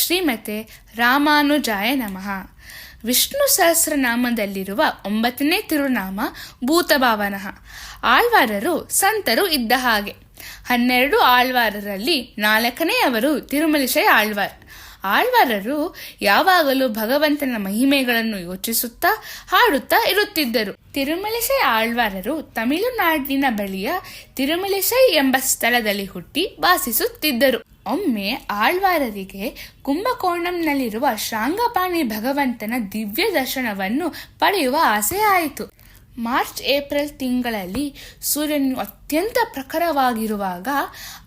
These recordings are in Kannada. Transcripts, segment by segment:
ಶ್ರೀಮತೆ ರಾಮಾನುಜಾಯ ನಮಃ. ವಿಷ್ಣು ಸಹಸ್ರನಾಮದಲ್ಲಿರುವ 9ನೇ ತಿರುನಾಮ ಭೂತಭಾವನಃ. ಆಳ್ವಾರರು ಸಂತರು ಇದ್ದ ಹಾಗೆ. 12 ಆಳ್ವಾರರಲ್ಲಿ 4ನೇಯವರು ತಿರುಮಲಿಶೈ ಆಳ್ವಾರ್. ಆಳ್ವಾರರು ಯಾವಾಗಲೂ ಭಗವಂತನ ಮಹಿಮೆಗಳನ್ನು ಯೋಚಿಸುತ್ತಾ ಹಾಡುತ್ತಾ ಇರುತ್ತಿದ್ದರು. ತಿರುಮಲಿಶೈ ಆಳ್ವಾರರು ತಮಿಳುನಾಡಿನ ಬಳಿಯ ತಿರುಮಲಿಶೈ ಎಂಬ ಸ್ಥಳದಲ್ಲಿ ಹುಟ್ಟಿ ವಾಸಿಸುತ್ತಿದ್ದರು. ಒಮ್ಮೆ ಆಳ್ವಾರರಿಗೆ ಕುಂಭಕೋಣಂನಲ್ಲಿರುವ ಶ್ರಾಂಗಪಾಣಿ ಭಗವಂತನ ದಿವ್ಯ ದರ್ಶನವನ್ನು ಪಡೆಯುವ ಆಸೆ ಆಯಿತು. ಮಾರ್ಚ್ ಏಪ್ರಿಲ್ ತಿಂಗಳಲ್ಲಿ ಸೂರ್ಯನು ಅತ್ಯಂತ ಪ್ರಖರವಾಗಿರುವಾಗ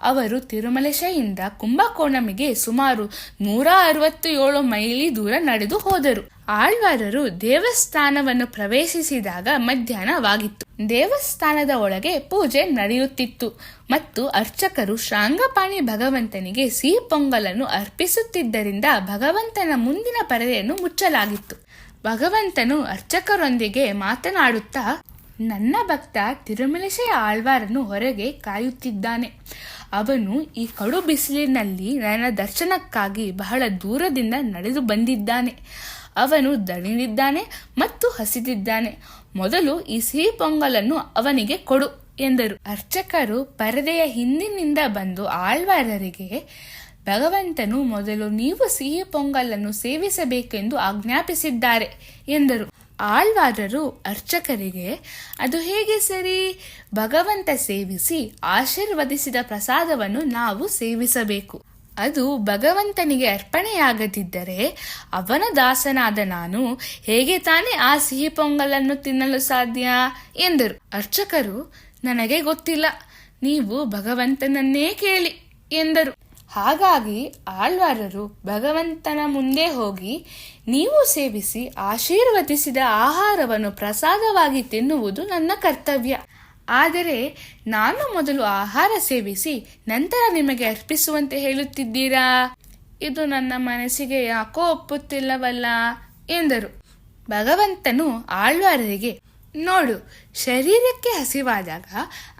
ಅವರು ತಿರುಮಲಿಶೈಯಿಂದ ಕುಂಭಕೋಣಂಗೆ ಸುಮಾರು 167 ಮೈಲಿ ದೂರ ನಡೆದು ಹೋದರು. ಆಳ್ವಾರರು ದೇವಸ್ಥಾನವನ್ನು ಪ್ರವೇಶಿಸಿದಾಗ ಮಧ್ಯಾಹ್ನವಾಗಿತ್ತು. ದೇವಸ್ಥಾನದ ಒಳಗೆ ಪೂಜೆ ನಡೆಯುತ್ತಿತ್ತು ಮತ್ತು ಅರ್ಚಕರು ಶ್ರಾಂಗಪಾಣಿ ಭಗವಂತನಿಗೆ ಸಿಹಿ ಪೊಂಗಲನ್ನು ಅರ್ಪಿಸುತ್ತಿದ್ದರಿಂದ ಭಗವಂತನ ಮುಂದಿನ ಪರದೆಯನ್ನು ಮುಚ್ಚಲಾಗಿತ್ತು. ಭಗವಂತನು ಅರ್ಚಕರೊಂದಿಗೆ ಮಾತನಾಡುತ್ತಾ, ನನ್ನ ಭಕ್ತ ತಿರುಮಲಿಶೈ ಆಳ್ವಾರನು ಹೊರಗೆ ಕಾಯುತ್ತಿದ್ದಾನೆ. ಅವನು ಈ ಕಡು ಬಿಸಿಲಿನಲ್ಲಿ ನನ್ನ ದರ್ಶನಕ್ಕಾಗಿ ಬಹಳ ದೂರದಿಂದ ನಡೆದು ಬಂದಿದ್ದಾನೆ. ಅವನು ದಣಿದಿದ್ದಾನೆ ಮತ್ತು ಹಸಿದಿದ್ದಾನೆ. ಮೊದಲು ಈ ಸಿಹಿ ಪೊಂಗಲನ್ನು ಅವನಿಗೆ ಕೊಡು ಎಂದರು. ಅರ್ಚಕರು ಪರದೆಯ ಹಿಂದಿನಿಂದ ಬಂದು ಆಳ್ವಾರರಿಗೆ, ಭಗವಂತನು ಮೊದಲು ನೀವು ಸಿಹಿ ಪೊಂಗಲನ್ನು ಸೇವಿಸಬೇಕೆಂದು ಆಜ್ಞಾಪಿಸಿದ್ದಾರೆ ಎಂದರು. ಆಳ್ವಾರರು ಅರ್ಚಕರಿಗೆ, ಅದು ಹೇಗೆ ಸರಿ? ಭಗವಂತ ಸೇವಿಸಿ ಆಶೀರ್ವದಿಸಿದ ಪ್ರಸಾದವನ್ನು ನಾವು ಸೇವಿಸಬೇಕು. ಅದು ಭಗವಂತನಿಗೆ ಅರ್ಪಣೆಯಾಗದಿದ್ದರೆ ಅವನ ದಾಸನಾದ ನಾನು ಹೇಗೆ ತಾನೇ ಆ ಸಿಹಿ ಪೊಂಗಲನ್ನು ತಿನ್ನಲು ಸಾಧ್ಯ ಎಂದರು. ಅರ್ಚಕರು, ನನಗೆ ಗೊತ್ತಿಲ್ಲ, ನೀವು ಭಗವಂತನನ್ನೇ ಕೇಳಿ ಎಂದರು. ಹಾಗಾಗಿ ಆಳ್ವಾರರು ಭಗವಂತನ ಮುಂದೆ ಹೋಗಿ, ನೀವು ಸೇವಿಸಿ ಆಶೀರ್ವದಿಸಿದ ಆಹಾರವನ್ನು ಪ್ರಸಾದವಾಗಿ ತಿನ್ನುವುದು ನನ್ನ ಕರ್ತವ್ಯ. ಆದರೆ ನಾನು ಮೊದಲು ಆಹಾರ ಸೇವಿಸಿ ನಂತರ ನಿಮಗೆ ಅರ್ಪಿಸುವಂತೆ ಹೇಳುತ್ತಿದ್ದೀರಾ? ಇದು ನನ್ನ ಮನಸ್ಸಿಗೆ ಯಾಕೋ ಒಪ್ಪುತ್ತಿಲ್ಲವಲ್ಲ ಎಂದರು. ಭಗವಂತನು ಆಳ್ವಾರರಿಗೆ, ನೋಡು, ಶರೀರಕ್ಕೆ ಹಸಿವಾದಾಗ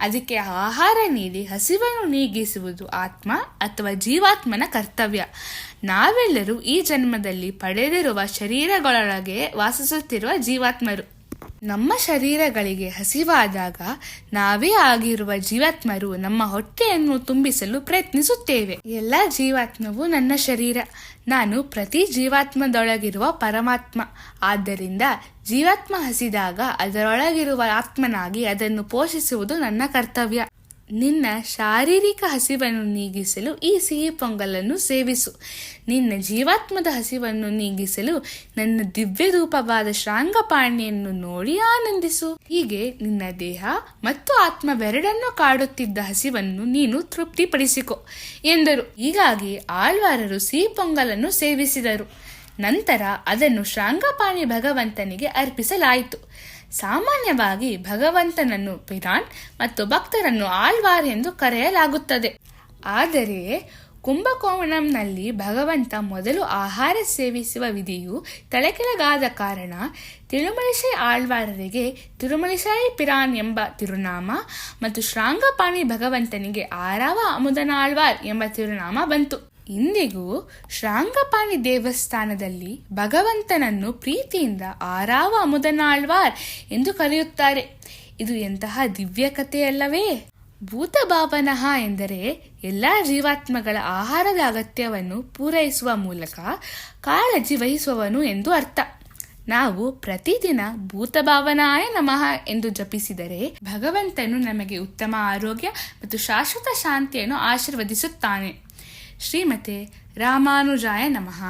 ಅದಕ್ಕೆ ಆಹಾರ ನೀಡಿ ಹಸಿವನ್ನು ನೀಗಿಸುವುದು ಆತ್ಮ ಅಥವಾ ಜೀವಾತ್ಮನ ಕರ್ತವ್ಯ. ನಾವೆಲ್ಲರೂ ಈ ಜನ್ಮದಲ್ಲಿ ಪಡೆದಿರುವ ಶರೀರಗಳೊಳಗೆ ವಾಸಿಸುತ್ತಿರುವ ಜೀವಾತ್ಮರು. ನಮ್ಮ ಶರೀರಗಳಿಗೆ ಹಸಿವಾದಾಗ ನಾವೇ ಆಗಿರುವ ಜೀವಾತ್ಮರು ನಮ್ಮ ಹೊಟ್ಟೆಯನ್ನು ತುಂಬಿಸಲು ಪ್ರಯತ್ನಿಸುತ್ತೇವೆ. ಎಲ್ಲ ಜೀವಾತ್ಮವು ನನ್ನ ಶರೀರ. ನಾನು ಪ್ರತಿ ಜೀವಾತ್ಮದೊಳಗಿರುವ ಪರಮಾತ್ಮ. ಆದ್ದರಿಂದ ಜೀವಾತ್ಮ ಹಸಿದಾಗ ಅದರೊಳಗಿರುವ ಆತ್ಮನಾಗಿ ಅದನ್ನು ಪೋಷಿಸುವುದು ನನ್ನ ಕರ್ತವ್ಯ. ನಿನ್ನ ಶಾರೀರಿಕ ಹಸಿವನ್ನು ನೀಗಿಸಲು ಈ ಸಿಹಿ ಪೊಂಗಲನ್ನು ಸೇವಿಸು. ನಿನ್ನ ಜೀವಾತ್ಮದ ಹಸಿವನ್ನು ನೀಗಿಸಲು ನನ್ನ ದಿವ್ಯ ರೂಪವಾದ ಶ್ರಾಂಗಪಾಣಿಯನ್ನು ನೋಡಿ ಆನಂದಿಸು. ಹೀಗೆ ನಿನ್ನ ದೇಹ ಮತ್ತು ಆತ್ಮವೆರಡನ್ನು ಕಾಡುತ್ತಿದ್ದ ಹಸಿವನ್ನು ನೀನು ತೃಪ್ತಿಪಡಿಸಿಕೊ ಎಂದರು. ಹೀಗಾಗಿ ಆಳ್ವಾರರು ಸಿಹಿ ಪೊಂಗಲನ್ನು ಸೇವಿಸಿದರು. ನಂತರ ಅದನ್ನು ಶ್ರಾಂಗಪಾಣಿ ಭಗವಂತನಿಗೆ ಅರ್ಪಿಸಲಾಯಿತು. ಸಾಮಾನ್ಯವಾಗಿ ಭಗವಂತನನ್ನು ಪಿರಾನ್ ಮತ್ತು ಭಕ್ತರನ್ನು ಆಳ್ವಾರ್ ಎಂದು ಕರೆಯಲಾಗುತ್ತದೆ. ಆದರೆ ಕುಂಭಕೋಣಂನಲ್ಲಿ ಭಗವಂತ ಮೊದಲು ಆಹಾರ ಸೇವಿಸುವ ವಿಧಿಯು ತಲೆಕೆಳಗಾದ ಕಾರಣ ತಿರುಮಲಿಶೈ ಆಳ್ವಾರರಿಗೆ ತಿರುಮಲಿಶೈ ಪಿರಾನ್ ಎಂಬ ತಿರುನಾಮ ಮತ್ತು ಶ್ರಾಂಗಪಾಣಿ ಭಗವಂತನಿಗೆ ಆರಾವ ಅಮುದನಾಳ್ವಾರ್ ಎಂಬ ತಿರುನಾಮ ಬಂತು. ಇಂದಿಗೂ ಶ್ರಾಂಗಪಾಣಿ ದೇವಸ್ಥಾನದಲ್ಲಿ ಭಗವಂತನನ್ನು ಪ್ರೀತಿಯಿಂದ ಆರಾವ ಅಮುದನಾಳ್ವಾರ್ ಎಂದು ಕರೆಯುತ್ತಾರೆ. ಇದು ಎಂತಹ ದಿವ್ಯ ಕಥೆಯಲ್ಲವೇ? ಭೂತಭಾವನಃ ಎಂದರೆ ಎಲ್ಲ ಜೀವಾತ್ಮಗಳ ಆಹಾರದ ಅಗತ್ಯವನ್ನು ಪೂರೈಸುವ ಮೂಲಕ ಕಾಳಜಿ ವಹಿಸುವವನು ಎಂದು ಅರ್ಥ. ನಾವು ಪ್ರತಿದಿನ ಭೂತಭಾವನಾಯ ನಮಃ ಎಂದು ಜಪಿಸಿದರೆ ಭಗವಂತನು ನಮಗೆ ಉತ್ತಮ ಆರೋಗ್ಯ ಮತ್ತು ಶಾಶ್ವತ ಶಾಂತಿಯನ್ನು ಆಶೀರ್ವದಿಸುತ್ತಾನೆ. ಶ್ರೀಮತೆ ರಾಮಾನುಜಾಯ ನಮಃ.